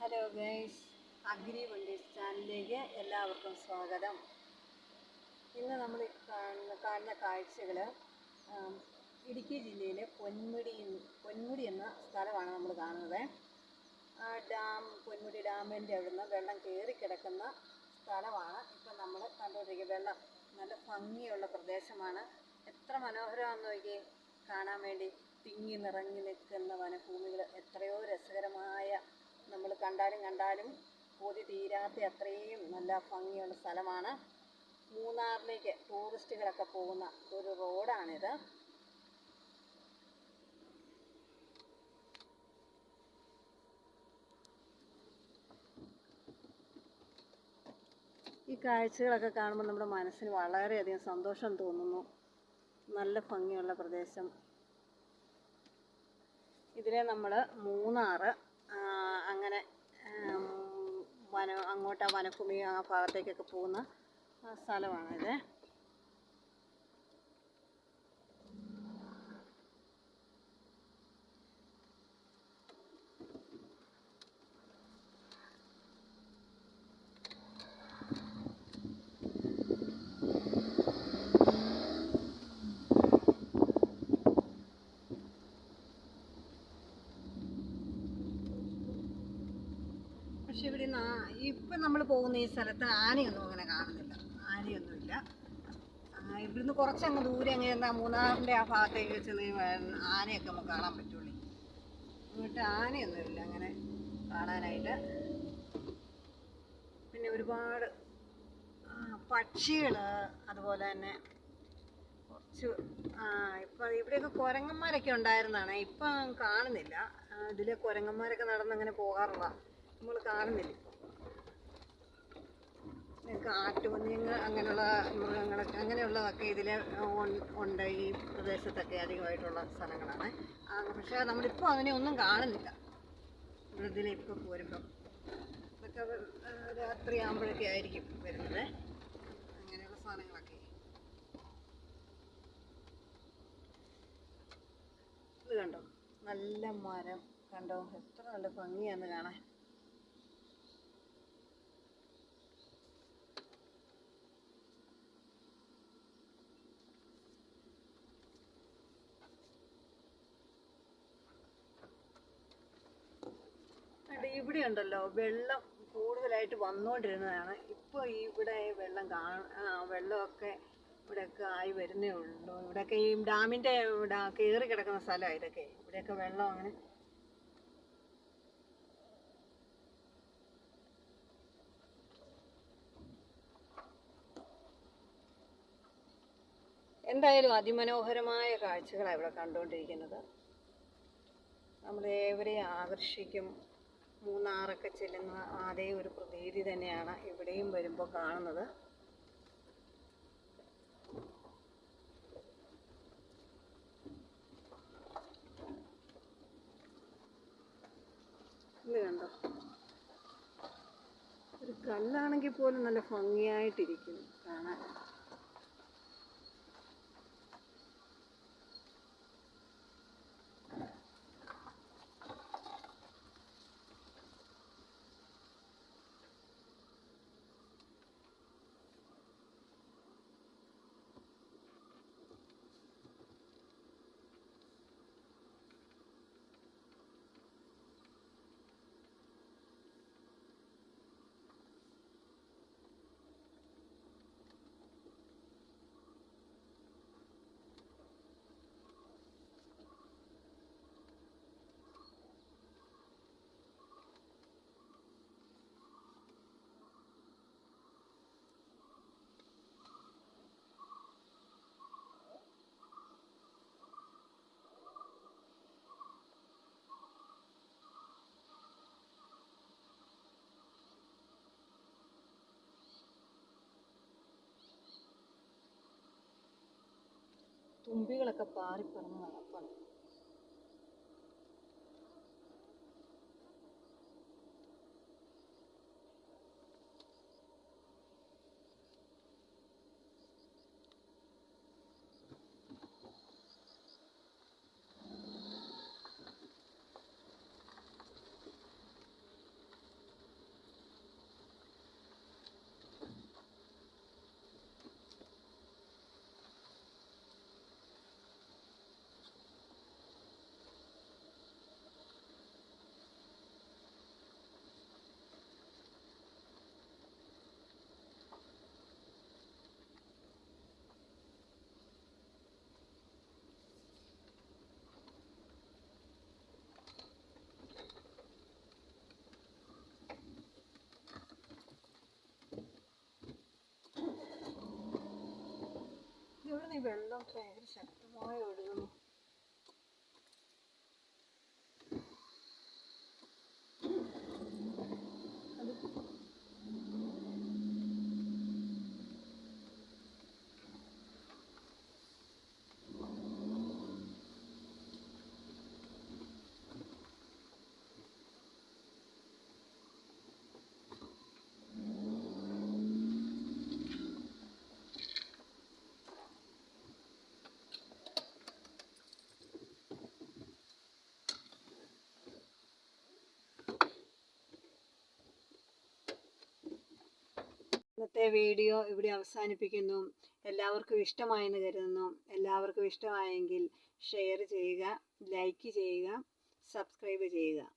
Hello guys, agri വണ്ടീസ് ചാനലിലേക്ക് എല്ലാവർക്കും സ്വാഗതം. ഇന്ന് നമ്മൾ കാണുന്ന കാഴ്ചകൾ ഇടുക്കി ജില്ലയിലെ പൊന്മുടി എന്ന സ്ഥലമാണ് നമ്മൾ കാണുന്നത്. പൊന്മുടി ഡാമിൻ്റെ അവിടുന്ന് വെള്ളം കയറിക്കിടക്കുന്ന സ്ഥലമാണ് ഇപ്പം നമ്മൾ കണ്ടുകൊണ്ടിരിക്കുന്നത്. വെള്ളം നല്ല ഭംഗിയുള്ള പ്രദേശമാണ്. എത്ര മനോഹരമാണെന്ന് നോക്കി കാണാൻ വേണ്ടി. തിങ്ങി നിറഞ്ഞു നിൽക്കുന്ന വനഭൂമികൾ എത്രയോ രസകരമായ, നമ്മൾ കണ്ടാലും കൊതി തീരാത്ത അത്രയും നല്ല ഭംഗിയുള്ള സ്ഥലമാണ്. മൂന്നാറിലേക്ക് ടൂറിസ്റ്റുകളൊക്കെ പോകുന്ന ഒരു റോഡാണിത്. ഈ കാഴ്ചകളൊക്കെ കാണുമ്പോൾ നമ്മുടെ മനസ്സിന് വളരെയധികം സന്തോഷം തോന്നുന്നു. നല്ല ഭംഗിയുള്ള പ്രദേശം. ഇതിലെ നമ്മൾ മൂന്നാറ് അങ്ങനെ അങ്ങോട്ട് വനഭൂമി ആ ഭാഗത്തേക്കൊക്കെ പോകുന്ന സ്ഥലമാണിത്. പക്ഷെ ഇവിടെ ഇപ്പം നമ്മൾ പോകുന്ന ഈ സ്ഥലത്ത് ആനയൊന്നും അങ്ങനെ കാണുന്നില്ല. ആനയൊന്നുമില്ല. ഇവിടുന്ന് കുറച്ചങ്ങ് ദൂരെ അങ്ങനെ മൂന്നാറിൻ്റെ ആ ഭാഗത്തേക്ക് ചെന്ന് ആനയൊക്കെ നമുക്ക് കാണാൻ പറ്റുള്ളൂ. എന്നിട്ട് ആനയൊന്നുമില്ല അങ്ങനെ കാണാനായിട്ട്. പിന്നെ ഒരുപാട് പക്ഷികൾ, അതുപോലെ തന്നെ കുറച്ച് ഇപ്പം ഇവിടെയൊക്കെ കുരങ്ങന്മാരൊക്കെ ഉണ്ടായിരുന്നതാണ്. ഇപ്പം കാണുന്നില്ല. ഇതിലെ കുരങ്ങന്മാരൊക്കെ നടന്നങ്ങനെ പോകാറുള്ള നമ്മൾ കാണുന്നില്ല. കാട്ടുപന്നികൾ അങ്ങനെയുള്ള മൃഗങ്ങളൊക്കെ അങ്ങനെയുള്ളതൊക്കെ ഇതിൽ ഉണ്ട്. ഈ പ്രദേശത്തൊക്കെ അധികമായിട്ടുള്ള സ്ഥലങ്ങളാണ്. പക്ഷേ നമ്മളിപ്പോൾ അതിനെ ഒന്നും കാണുന്നില്ല. ഇതിലിപ്പോൾ പോരുമ്പം ഇതൊക്കെ രാത്രി ആകുമ്പോഴൊക്കെ ആയിരിക്കും വരുന്നത്. അങ്ങനെയുള്ള സാധനങ്ങളൊക്കെ ഇത് കണ്ടോ, നല്ല മരം കണ്ടോ, എത്ര നല്ല ഭംഗിയാന്ന് കാണാൻ. ഇവിടെ ഉണ്ടല്ലോ വെള്ളം കൂടുതലായിട്ട് വന്നുകൊണ്ടിരുന്നതാണ്. ഇപ്പോൾ ഇവിടെ വെള്ളമൊക്കെ ഇവിടെയൊക്കെ ആയി വരുന്നേ ഉള്ളൂ. ഇവിടെയൊക്കെ ഈ ഡാമിൻ്റെ കയറി കിടക്കുന്ന സ്ഥലമാണ് ഇതൊക്കെ. ഇവിടെയൊക്കെ വെള്ളം അങ്ങനെ എന്തായാലും അതിമനോഹരമായ കാഴ്ചകളാണ് ഇവിടെ കണ്ടുകൊണ്ടിരിക്കുന്നത്. നമ്മളേവരെയും ആകർഷിക്കും. മൂന്നാറൊക്കെ ചെല്ലുന്ന അതേ ഒരു പ്രതീതി തന്നെയാണ് ഇവിടെയും വരുമ്പോൾ കാണുന്നത്. ഇത് കണ്ടോ, ഒരു കല്ലാണെങ്കിൽ പോലും നല്ല ഭംഗിയായിട്ടിരിക്കും കാണാൻ. തുമ്പികളൊക്കെ പാറിപ്പറന്ന് നടക്കണം. ഈ വെള്ളം ഭയങ്കര ശക്തമായി ഒഴുകുന്നു. ഇന്നത്തെ വീഡിയോ ഇവിടെ അവസാനിപ്പിക്കുന്നു. എല്ലാവർക്കും ഇഷ്ടമായെന്ന് കരുതുന്നു. എല്ലാവർക്കും ഇഷ്ടമായെങ്കിൽ ഷെയർ ചെയ്യുക, ലൈക്ക് ചെയ്യുക, സബ്സ്ക്രൈബ് ചെയ്യുക.